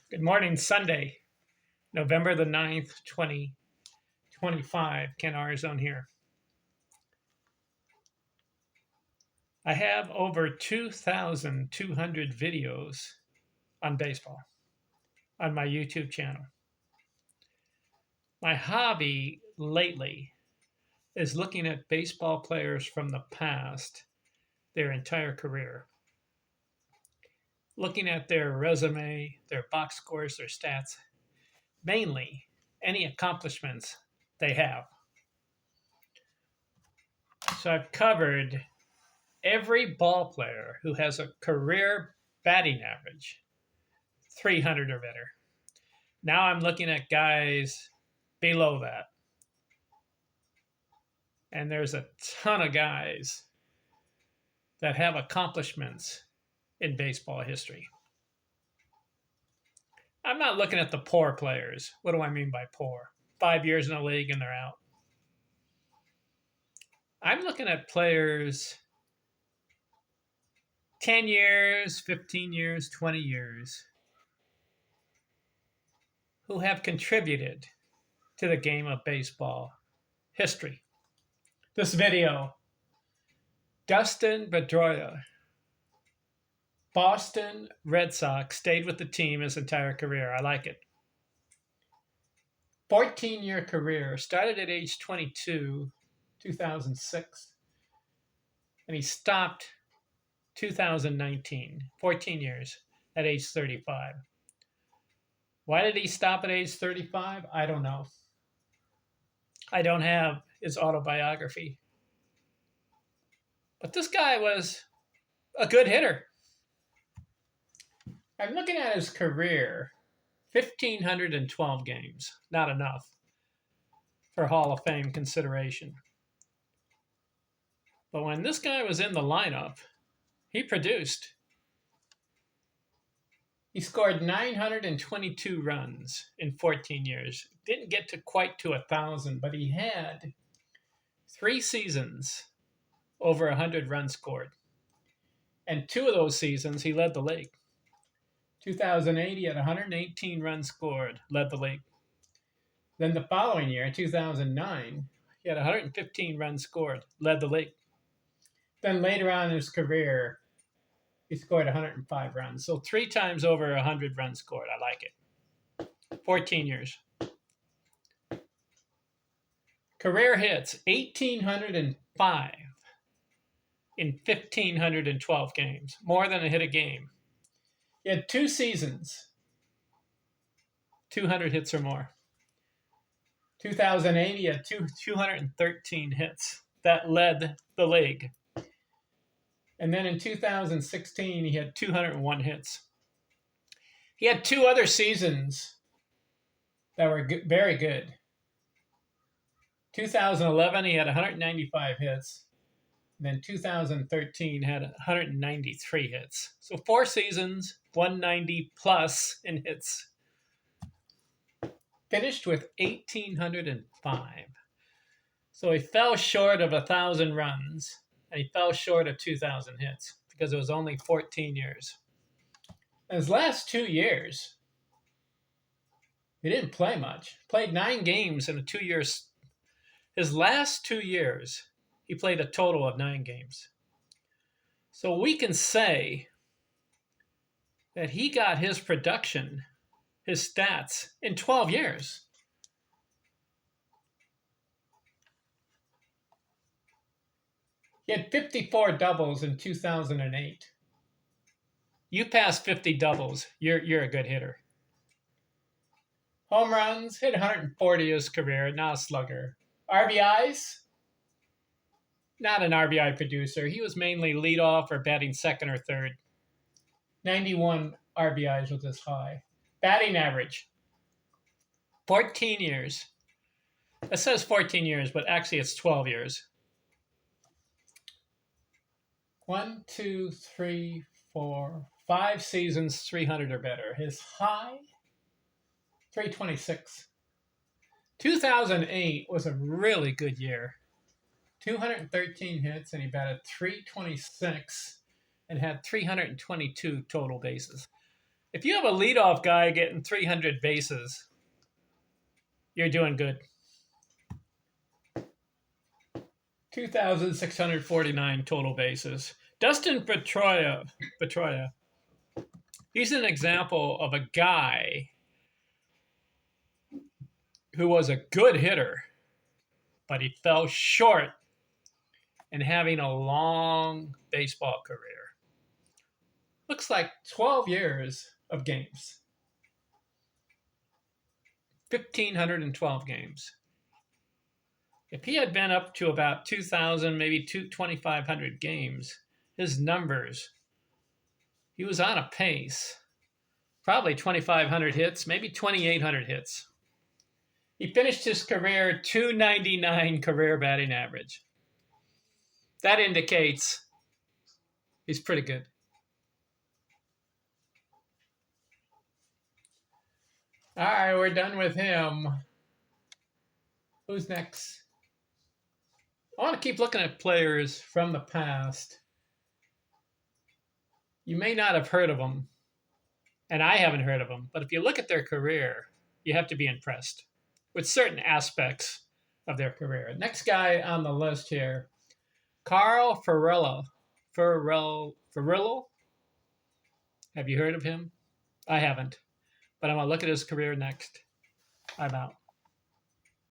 Good morning, Sunday, November the 9th, 2025. Ken Arizona here. I have over 2,200 videos on baseball on my YouTube channel. My hobby lately is looking at baseball players from the past, their entire career, looking at their resume, their box scores, their stats, mainly any accomplishments they have. So I've covered every ball player who has a career batting average 300 or better. Now I'm looking at guys below that. And there's a ton of guys that have accomplishments in baseball history. I'm not looking at the poor players. What do I mean by poor? 5 years in the league and they're out. I'm looking at players 10 years, 15 years, 20 years who have contributed to the game of baseball history. This video, Dustin Pedroia, Boston Red Sox, stayed with the team his entire career. I like it. 14-year career, started at age 22, 2006, and he stopped 2019, 14 years at age 35. Why did he stop at age 35? I don't know. I don't have his autobiography. But this guy was a good hitter. I'm looking at his career, 1,512 games. Not enough for Hall of Fame consideration. But when this guy was in the lineup, he produced. He scored 922 runs in 14 years. Didn't get to quite to 1,000, but he had 3 seasons over 100 runs scored. And 2 of those seasons, he led the league. 2008, he had 118 runs scored, led the league. Then the following year, 2009, he had 115 runs scored, led the league. Then later on in his career, he scored 105 runs. So 3 times over 100 runs scored. I like it. 14 years. Career hits, 1,805 in 1,512 games. More than a hit a game. He had 2 seasons, 200 hits or more. 2008, he had 213 hits. That led the league. And then in 2016, he had 201 hits. He had 2 other seasons that were very good. 2011, he had 195 hits. And then 2013 had 193 hits. So 4 seasons, 190 plus in hits. Finished with 1,805. So he fell short of 1,000 runs, and he fell short of 2,000 hits because it was only 14 years. And his last 2 years, he didn't play much. Played 9 games in a 2 years. His last 2 years, he played a total of 9 games. So we can say that he got his production, his stats, in 12 years. He had 54 doubles in 2008. You pass 50 doubles, you're a good hitter. Home runs, hit 140 his career, not a slugger. RBIs, not an RBI producer. He was mainly leadoff or batting second or third. 91 RBIs was his high. Batting average, 14 years. It says 14 years, but actually it's 12 years. 1, 2, 3, 4, 5 seasons, 300 or better. His high, 326. 2008 was a really good year. 213 hits, and he batted 326 and had 322 total bases. If you have a leadoff guy getting 300 bases, you're doing good. 2,649 total bases. Dustin Pedroia, he's an example of a guy who was a good hitter, but he fell short in having a long baseball career. Looks like 12 years of games. 1,512 games. If he had been up to about 2,000, maybe 2,500 games, his numbers, he was on a pace. Probably 2,500 hits, maybe 2,800 hits. He finished his career 299 career batting average. That indicates he's pretty good. All right, we're done with him. Who's next? I want to keep looking at players from the past. You may not have heard of them, and I haven't heard of them, but if you look at their career, you have to be impressed with certain aspects of their career. Next guy on the list here, Carl Furillo. Furillo? Have you heard of him? I haven't, but I'm going to look at his career next. I'm out.